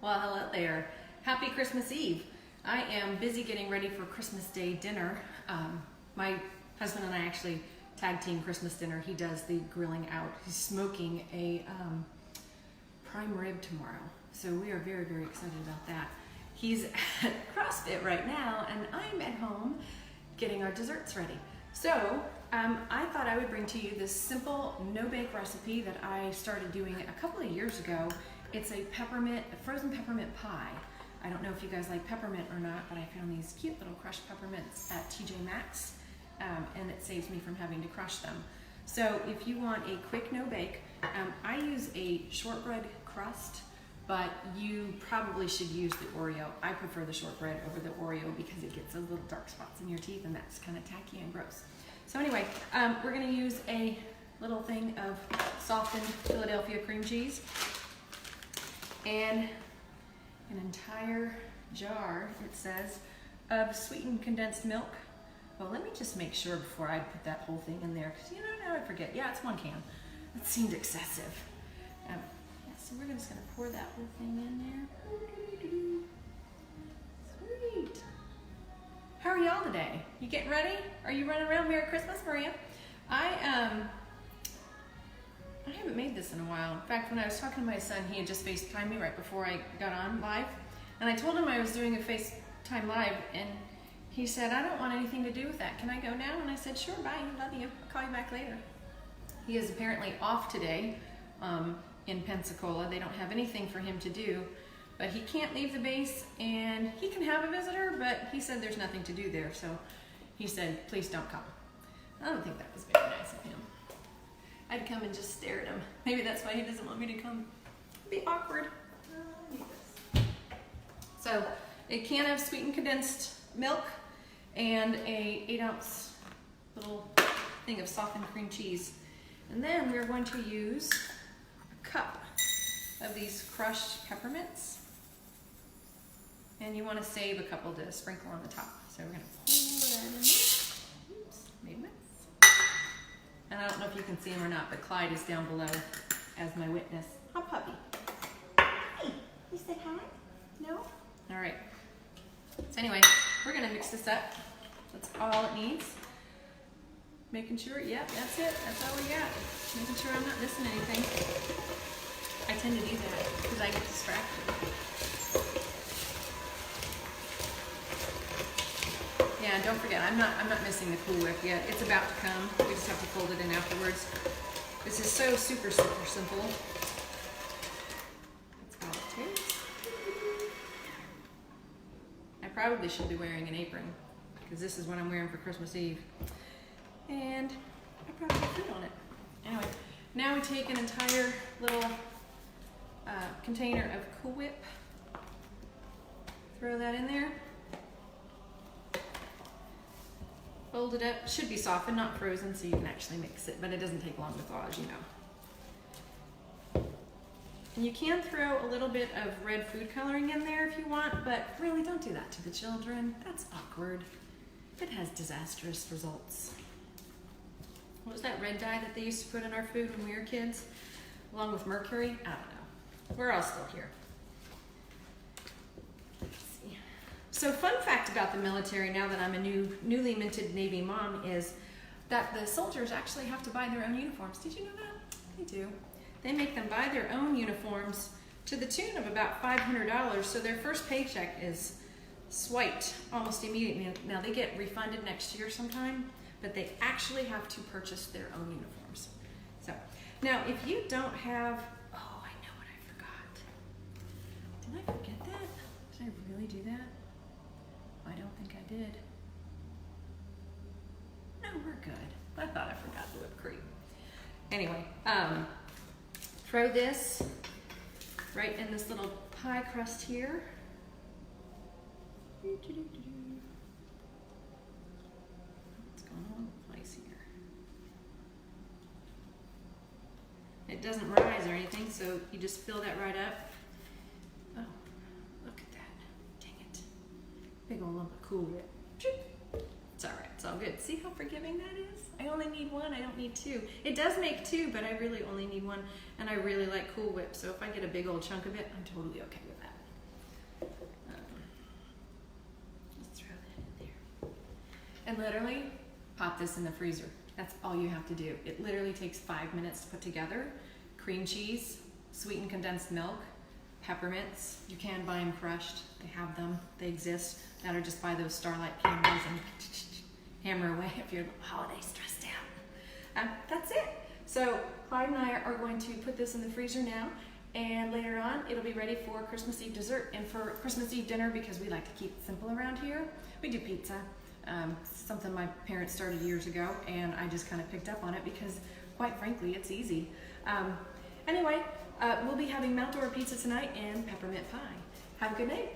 Well, hello there. Happy Christmas Eve. I am busy getting ready for Christmas Day dinner. My husband and I actually tag team Christmas dinner. He does the grilling out. He's smoking a prime rib tomorrow. So we are very, very excited about that. He's at CrossFit right now and I'm at home getting our desserts ready. So I thought I would bring to you this simple no-bake recipe that I started doing a couple of years ago. It's a frozen peppermint pie. I don't know if you guys like peppermint or not, but I found these cute little crushed peppermints at TJ Maxx, and it saves me from having to crush them. So if you want a quick no-bake, I use a shortbread crust, but you probably should use the Oreo. I prefer the shortbread over the Oreo because it gets those little dark spots in your teeth, and that's kind of tacky and gross. So anyway, we're gonna use a little thing of softened Philadelphia cream cheese and an entire jar, it says, of sweetened condensed milk. Well, let me just make sure before I put that whole thing in there, because now I forget. Yeah, it's 1 can. That seemed excessive. Yeah, so we're just gonna pour that whole thing in there. Sweet. How are y'all today? You getting ready? Are you running around? Merry Christmas, Maria. I haven't made this in a while. In fact, when I was talking to my son, he had just FaceTimed me right before I got on live. And I told him I was doing a FaceTime live, and he said, I don't want anything to do with that. Can I go now? And I said, sure, bye, love you. I'll call you back later. He is apparently off today in Pensacola. They don't have anything for him to do, but he can't leave the base, and he can have a visitor, but he said there's nothing to do there. So he said, please don't come. I don't think that was very nice of him. I'd come and just stare at him. Maybe that's why he doesn't want me to come. It'd be awkward. I need this. So, a can of sweetened condensed milk and a 8-ounce little thing of softened cream cheese. And then we're going to use a cup of these crushed peppermints. And you want to save a couple to sprinkle on the top. So we're going to pour that in there. Oops, made a mess. And I don't know if you can see him or not, but Clyde is down below as my witness. Hi, puppy. Hey, you said hi? No? All right. So anyway, we're gonna mix this up. That's all it needs. Making sure, yep, that's it. That's all we got. Making sure I'm not missing anything. I tend to do that because I get distracted. Yeah, don't forget, I'm not missing the Cool Whip yet. It's about to come. We just have to fold it in afterwards. This is so super, super simple. That's all it takes. I probably should be wearing an apron because this is what I'm wearing for Christmas Eve. And I probably have food on it. Anyway, now we take an entire little container of Cool Whip. Throw that in there. Fold it up. Should be softened, not frozen, so you can actually mix it, but it doesn't take long to thaw, as you know. And you can throw a little bit of red food coloring in there if you want, but really don't do that to the children. That's awkward. It has disastrous results. What was that red dye that they used to put in our food when we were kids? Along with mercury? I don't know. We're all still here. So fun fact about the military, now that I'm a newly minted Navy mom, is that the soldiers actually have to buy their own uniforms. Did you know that? They do. They make them buy their own uniforms to the tune of about $500, so their first paycheck is swiped almost immediately. Now they get refunded next year sometime, but they actually have to purchase their own uniforms. So, now if you don't have, oh, I know what I forgot. Did I forget that? Did I really do that? I don't think I did. No, we're good. I thought I forgot the whipped cream. Anyway, throw this right in this little pie crust here. What's going on with the place here? It doesn't rise or anything, so you just fill that right up. Oh, look at that. Dang it. Big old lump of Cool Whip. It's all right. It's all good. See how forgiving that is? I only need one. I don't need two. It does make two, but I really only need one, and I really like Cool Whip, so if I get a big old chunk of it, I'm totally okay with that. and literally pop this in the freezer. That's all you have to do. It literally takes 5 minutes to put together. Cream cheese, sweetened condensed milk, peppermints. You can buy them crushed. They have them. They exist. Now to just buy those Starlight cameras and hammer away if you're holiday stressed out. That's it. So Clyde and I are going to put this in the freezer now, and later on it'll be ready for Christmas Eve dessert. And for Christmas Eve dinner, because we like to keep it simple around here, we do pizza. Something my parents started years ago, and I just kind of picked up on it because, quite frankly, it's easy. Anyway, we'll be having Mount Dora pizza tonight and peppermint pie. Have a good night.